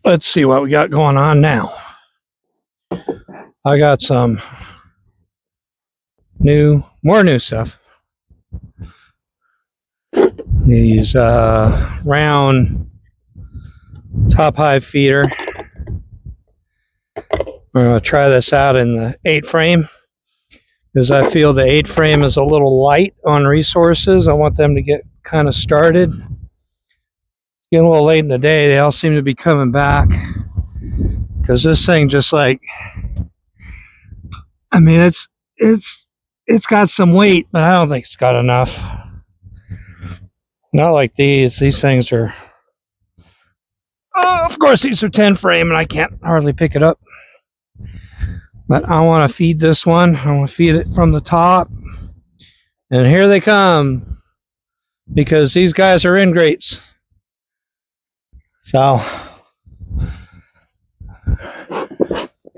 let's see what we got going on now. I got some more new stuff. These round top high feeder. I'm going to try this out in the 8 frame because I feel the 8 frame is a little light on resources. I want them to get kind of started. Getting a little late in the day. They all seem to be coming back because this thing just like, I mean, it's got some weight, but I don't think it's got enough. Not like these. These things are, of course, these are 10 frame and I can't hardly pick it up. But I want to feed this one. I want to feed it from the top. And here they come because these guys are ingrates. So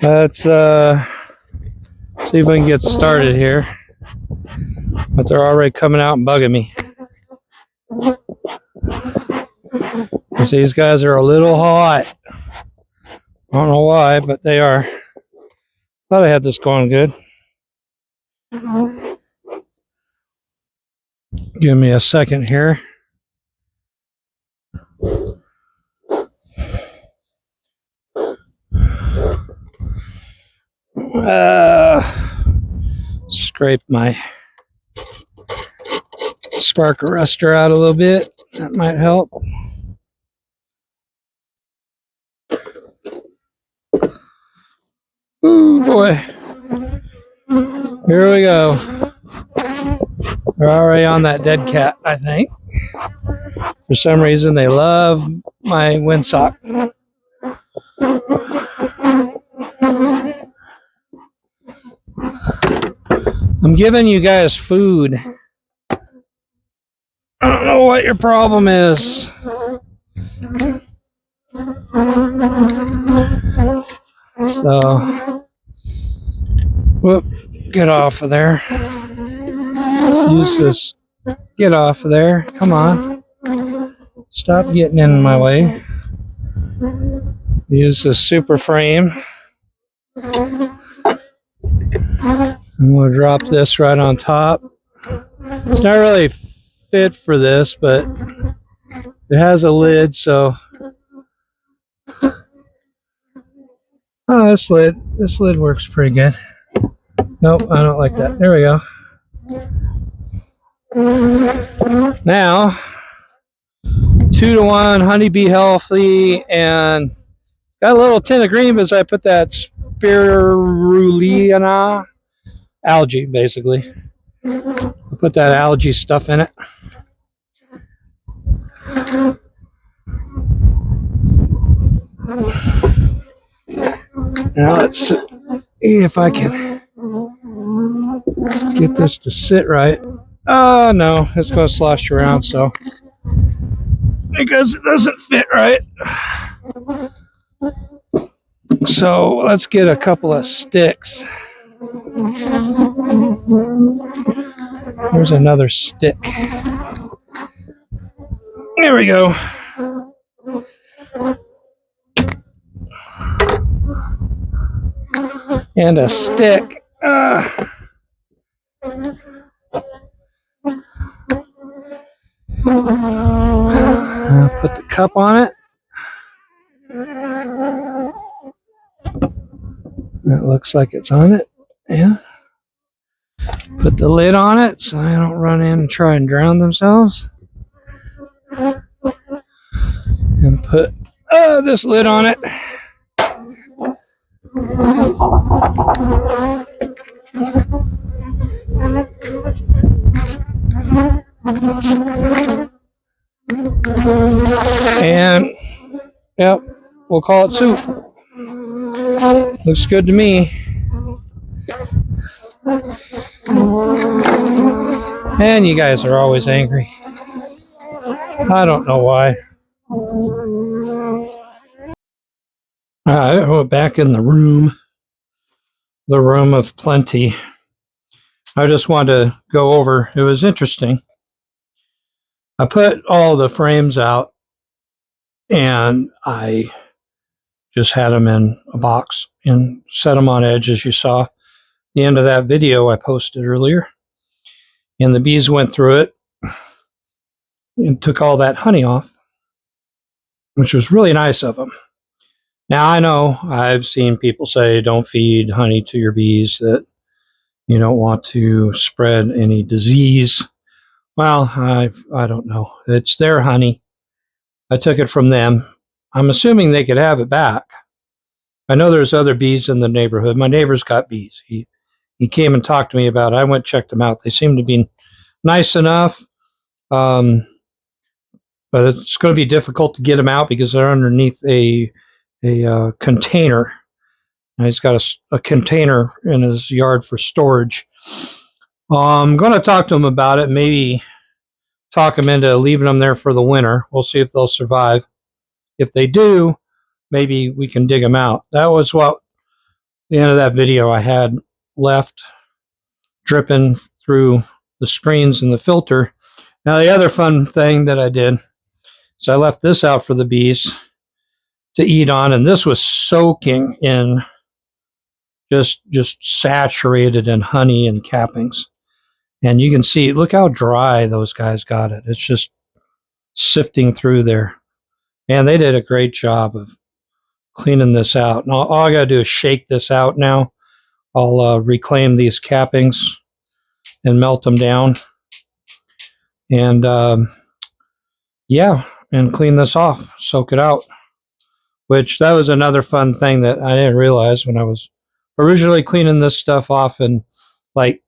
let's see if we can get started here. But they're already coming out and bugging me. Because these guys are a little hot. I don't know why, but they are. Thought I had this going good. Give me a second here. Scrape my spark arrestor out a little bit. That might help. Ooh, boy. Here we go. They're already on that dead cat, I think. For some reason, they love my windsock. I'm giving you guys food. I don't know what your problem is. So, whoop, get off of there. Use this. Get off of there. Come on. Stop getting in my way. Use the super frame. I'm going to drop this right on top. It's not really fit for this, but it has a lid, so. Oh, this lid works pretty good. Nope, I don't like that. There we go. Now, 2-to-1 honeybee healthy, and got a little tint of green because I put that spirulina algae, basically. I put that algae stuff in it. Now let's see if I can get this to sit right. Oh no, it's going to slosh around, so because it doesn't fit right. So let's get a couple of sticks. There's another stick. There we go. And a stick. Put the cup on it. That looks like it's on it. Yeah. Put the lid on it so they don't run in and try and drown themselves. And put this lid on it. And yep, we'll call it soup. Looks good to me. And you guys are always angry. I don't know why. Alright, we're back in the room of plenty. I just wanted to go over, it was interesting. I put all the frames out and I just had them in a box and set them on edge, as you saw at the end of that video I posted earlier. And the bees went through it and took all that honey off, which was really nice of them. Now, I know I've seen people say don't feed honey to your bees, that you don't want to spread any disease. Well, I don't know. It's their honey. I took it from them. I'm assuming they could have it back. I know there's other bees in the neighborhood. My neighbor's got bees. He came and talked to me about it. I went and checked them out. They seem to be nice enough. But it's going to be difficult to get them out because they're underneath a container. And he's got a container in his yard for storage. I'm going to talk to him about it, maybe talk them into leaving them there for the winter. We'll see if they'll survive. If they do, maybe we can dig them out. That was what the end of that video I had left dripping through the screens and the filter. Now, the other fun thing that I did, so I left this out for the bees to eat on, and this was soaking in just saturated in honey and cappings. And you can see, look how dry those guys got it. It's just sifting through there. And they did a great job of cleaning this out. And all I got to do is shake this out now. I'll reclaim these cappings and melt them down. And yeah, and clean this off, soak it out. Which that was another fun thing that I didn't realize when I was originally cleaning this stuff off and like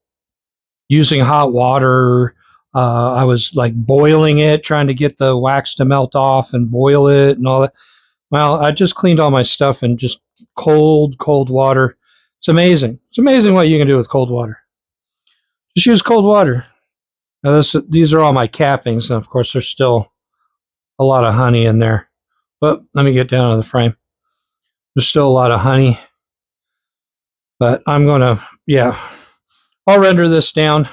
using hot water. I was like boiling it, trying to get the wax to melt off and boil it and all that. Well, I just cleaned all my stuff in just cold water. It's amazing. It's amazing what you can do with cold water. Just use cold water. Now these are all my cappings, and of course there's still a lot of honey in there. But let me get down to the frame. There's still a lot of honey. But I'm going to, yeah, I'll render this down.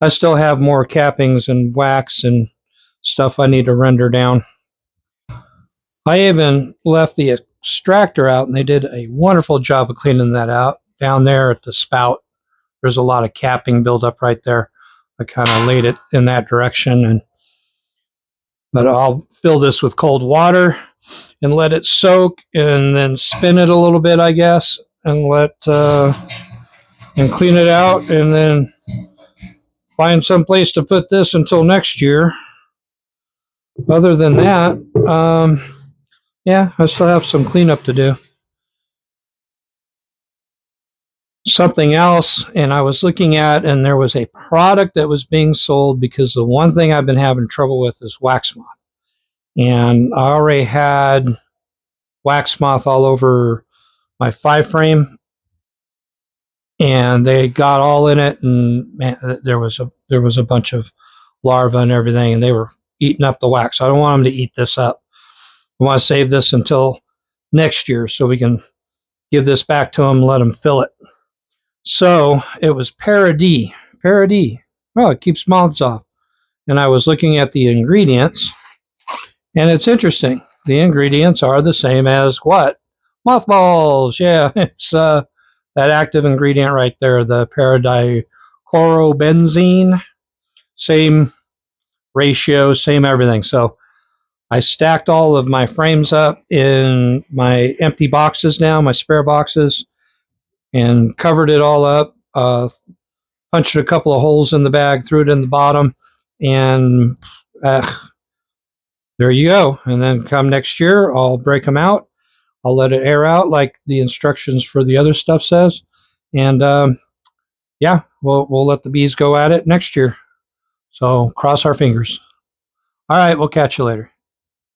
I still have more cappings and wax and stuff I need to render down. I even left the extractor out, and they did a wonderful job of cleaning that out. Down there at the spout, there's a lot of capping buildup right there. I kind of laid it in that direction, but I'll fill this with cold water and let it soak, and then spin it a little bit, I guess, and and clean it out, and then find some place to put this until next year. Other than that, yeah, I still have some cleanup to do. Something else, and I was looking at, and there was a product that was being sold, because the one thing I've been having trouble with is wax moth. And I already had wax moth all over my 5-frame, and they got all in it, and man, there was a bunch of larvae and everything, and they were eating up the wax. I don't want them to eat this up. I want to save this until next year so we can give this back to them and let them fill it. So it was Paradis. Well, it keeps moths off. And I was looking at the ingredients, and it's interesting. The ingredients are the same as what? Mothballs. Yeah, it's that active ingredient right there, the paradichlorobenzene. Same ratio, same everything. So I stacked all of my frames up in my empty boxes now, my spare boxes, and covered it all up, punched a couple of holes in the bag, threw it in the bottom, and there you go. And then come next year, I'll break them out. I'll let it air out like the instructions for the other stuff says. And yeah, we'll let the bees go at it next year. So cross our fingers. All right, we'll catch you later.